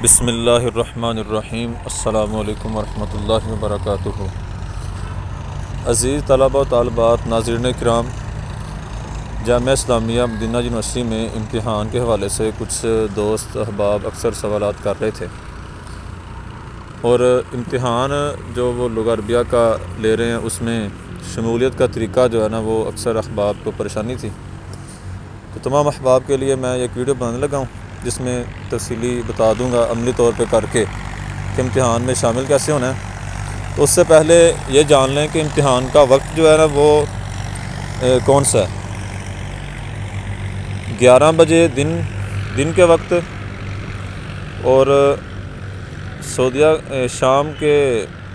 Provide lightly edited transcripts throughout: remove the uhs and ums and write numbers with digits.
बिस्मिल्लाहिर्रहमानिर्रहीम। अस्सलामु अलैकुम वरहमतुल्लाहि वबरकातुहू। अज़ीज़ तलबा व तालिबात, नाज़रीन किराम, जामिया इस्लामिया मदीना यूनिवर्सिटी में इम्तिहान के हवाले से कुछ दोस्त अहबाब अक्सर सवालात कर रहे थे और इम्तिहान जो वो लुग़त अरबिया का ले रहे हैं उसमें शमूलियत का तरीका जो है ना वो अक्सर अहबाब को परेशानी थी। तो तमाम अहबाब के लिए मैं एक वीडियो बनाने लगा हूँ जिसमें तफसीली बता दूँगा अमली तौर पे करके कि इम्तिहान में शामिल कैसे होना है। तो उससे पहले ये जान लें कि इम्तिहान का वक्त जो है ना वो कौन सा है। 11 बजे दिन के वक्त और सऊदीया शाम के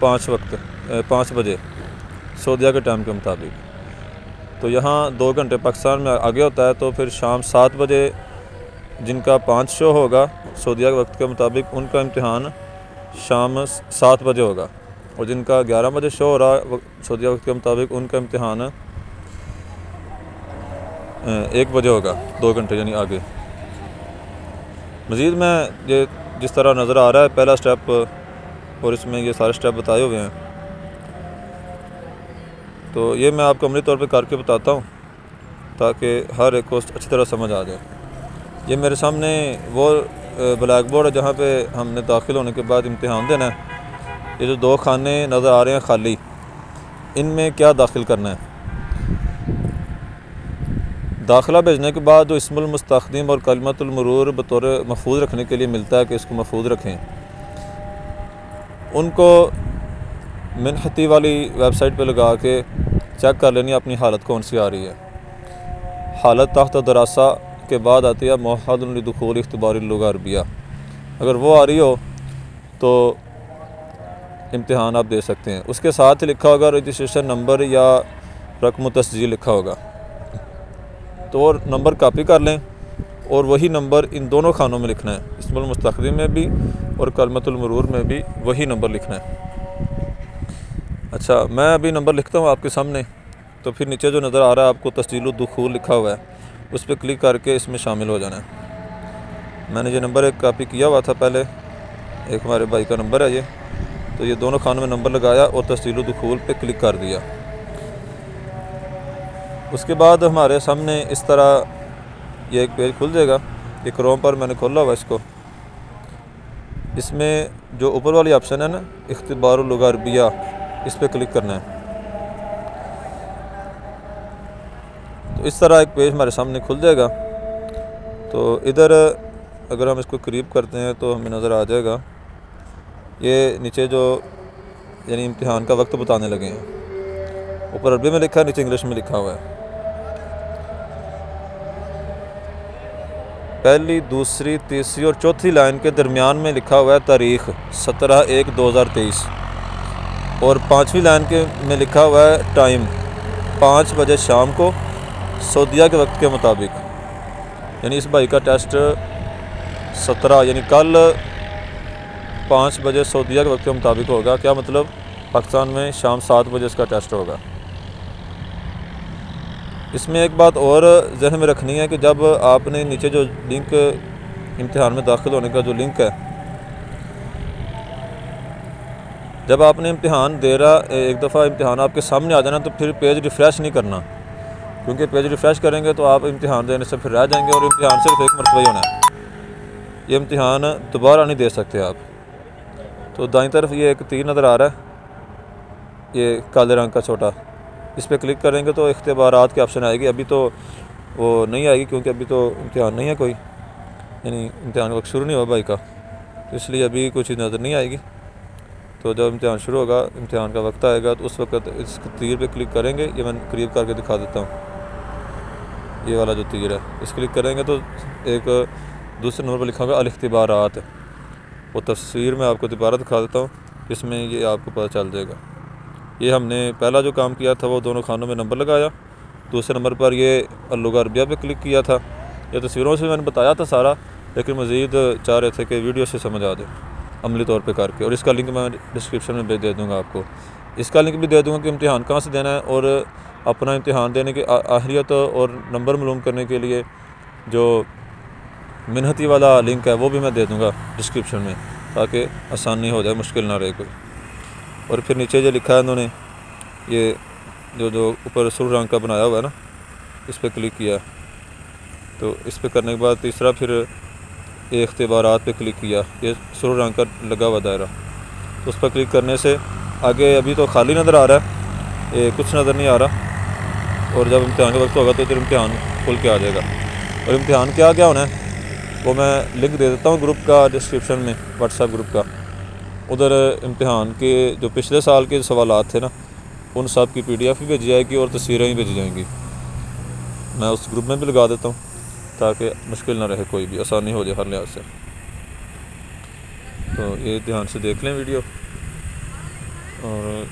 5 बजे सऊदीया के टाइम के मुताबिक। तो यहाँ 2 घंटे पाकिस्तान में आगे होता है, तो फिर शाम 7 बजे जिनका 5 शो होगा सऊदीया के वक्त के मुताबिक उनका इम्तिहान शाम 7 बजे होगा, और जिनका 11 बजे शो हो रहा है सऊदीया वक्त के मुताबिक उनका इम्तिहान 1 बजे होगा, 2 घंटे यानी आगे। मज़ीद में ये जिस तरह नज़र आ रहा है पहला स्टेप, और इसमें ये सारे स्टेप बताए हुए हैं, तो ये मैं आपको अमली तौर पे करके बताता हूँ ताकि हर एक को अच्छी तरह समझ आ जाए। ये मेरे सामने वो ब्लैक बोर्ड है जहाँ पे हमने दाखिल होने के बाद इम्तिहान देना है। ये जो 2 खाने नज़र आ रहे हैं खाली, इनमें क्या दाखिल करना है। दाखिला भेजने के बाद जो इस्मुल मुस्तखदिम और कलमतुल मरूर बतौर महफूज रखने के लिए मिलता है कि इसको महफूज रखें, उनको मिन्हती वाली वेबसाइट पे लगा के चेक कर लेनी अपनी हालत कौन सी आ रही है। हालत तहत दरासा के बाद आती है मौहदुन लिदुखूल इख्तिबार लुग़त अरबिया। अगर वो आ रही हो तो इम्तिहान आप दे सकते हैं। उसके साथ ही लिखा होगा रजिस्ट्रेशन नंबर या रकम तस्जील लिखा होगा, तो वो नंबर कॉपी कर लें और वही नंबर इन दोनों खानों में लिखना है, इस्मुल मुस्तखदिम में भी और कलमतुल मरूर में भी वही नंबर लिखना है। अच्छा, मैं अभी नंबर लिखता हूँ आपके सामने, तो फिर नीचे जो नज़र आ रहा है आपको तस्जील दुखूल लिखा हुआ है, उस पर क्लिक करके इसमें शामिल हो जाना है। मैंने ये नंबर एक कॉपी किया हुआ था पहले, एक हमारे भाई का नंबर है ये, तो ये दोनों खानों में नंबर लगाया और तस्जील दुखूल पे क्लिक कर दिया। उसके बाद हमारे सामने इस तरह ये एक पेज खुल जाएगा। ये क्रोम पर मैंने खोला हुआ इसको। इसमें जो ऊपर वाली ऑप्शन है ना इख्तिबारुल लुग़त अरबिया, इस पर क्लिक करना है। तो इस तरह एक पेज हमारे सामने खुल जाएगा। तो इधर अगर हम इसको करीब करते हैं तो हमें नज़र आ जाएगा ये नीचे जो यानी इम्तिहान का वक्त बताने लगे हैं। ऊपर अरबी में लिखा है, नीचे इंग्लिश में लिखा हुआ है। पहली, दूसरी, तीसरी और चौथी लाइन के दरमियान में लिखा हुआ है तारीख़ 17/1/2023, और 5वीं लाइन के में लिखा हुआ है टाइम 5 बजे शाम को सऊदीया के वक्त के मुताबिक। यानी इस भाई का टेस्ट 17 यानी कल 5 बजे सऊदीया के वक्त के मुताबिक होगा। क्या मतलब, पाकिस्तान में शाम 7 बजे इसका टेस्ट होगा। इसमें एक बात और जहन में रखनी है कि जब आपने नीचे जो लिंक इम्तिहान में दाखिल होने का जो लिंक है, जब आपने इम्तिहान दे रहा एक दफ़ा इम्तिहान आपके सामने आ जाना तो फिर पेज रिफ़्रेश नहीं करना, क्योंकि पेज रिफ़्रेश करेंगे तो आप इम्तिहान देने से फिर रह जाएंगे और इम्तिहान सिर्फ एक मरतबा ही होना है। ये इम्तिहान दोबारा नहीं दे सकते आप। तो दाईं तरफ ये एक तीर नज़र आ रहा है, ये काले रंग का छोटा, इस पर क्लिक करेंगे तो इख्तिबारात की ऑप्शन आएगी। अभी तो वो नहीं आएगी क्योंकि अभी तो इम्तिहान नहीं है कोई, यानी इम्तिहान का वक्त शुरू नहीं हुआ भाई का, तो इसलिए अभी कुछ नज़र नहीं आएगी। तो जब इम्तिहान शुरू होगा, इम्तिहान का वक्त आएगा, तो उस वक्त इस तीर पे क्लिक करेंगे। ये मैं करीब करके दिखा देता हूँ। ये वाला जो तीर है इस क्लिक करेंगे तो एक दूसरे नंबर पर लिखा होगा अल इख्तिबारात, वो तस्वीर में आपको दोबारा दिखा देता हूँ, इसमें ये आपको पता चल जाएगा। ये हमने पहला जो काम किया था वो दोनों खानों में नंबर लगाया, दूसरे नंबर पर ये लुग़त अरबिया पे क्लिक किया था। ये तस्वीरों से मैंने बताया था सारा, लेकिन मज़ीद चाह रहे थे कि वीडियो से समझ आ जाए अमली तौर पे करके। और इसका लिंक मैं डिस्क्रिप्शन में दे दूँगा आपको। इसका लिंक भी दे दूँगा कि इम्तिहान कहाँ से देना है, और अपना इम्तिहान देने की अहलियत और नंबर मालूम करने के लिए जो मिन्हती वाला लिंक है वो भी मैं दे दूँगा डिस्क्रिप्शन में, ताकि आसानी हो जाए, मुश्किल ना रहे कोई। और फिर नीचे जो लिखा है उन्होंने, ये जो ऊपर सुर्ख रंग का बनाया हुआ है ना, इस पर क्लिक किया। तो इस पर करने के बाद तीसरा फिर इख्तिबारात पे क्लिक किया, ये सुर्ख रंग का लगा हुआ दायरा, तो उस पर क्लिक करने से आगे अभी तो खाली नज़र आ रहा है, ये कुछ नज़र नहीं आ रहा। और जब इम्तिहान का वक्त होगा तो फिर इम्तिहान खुल के आ जाएगा। और इम्तिहान क्या क्या होना है वो मैं लिंक दे देता हूँ ग्रुप का डिस्क्रिप्शन में, व्हाट्सएप ग्रुप का। उधर इम्तिहान के जो पिछले साल के सवालात थे ना, उन सब की PDF भी भेजी जाएगी और तस्वीरें भी भेजी जाएंगी। मैं उस ग्रुप में भी लगा देता हूँ ताकि मुश्किल ना रहे, कोई भी आसानी हो जाए हर लिहाज से। तो ये ध्यान से देख लें वीडियो। और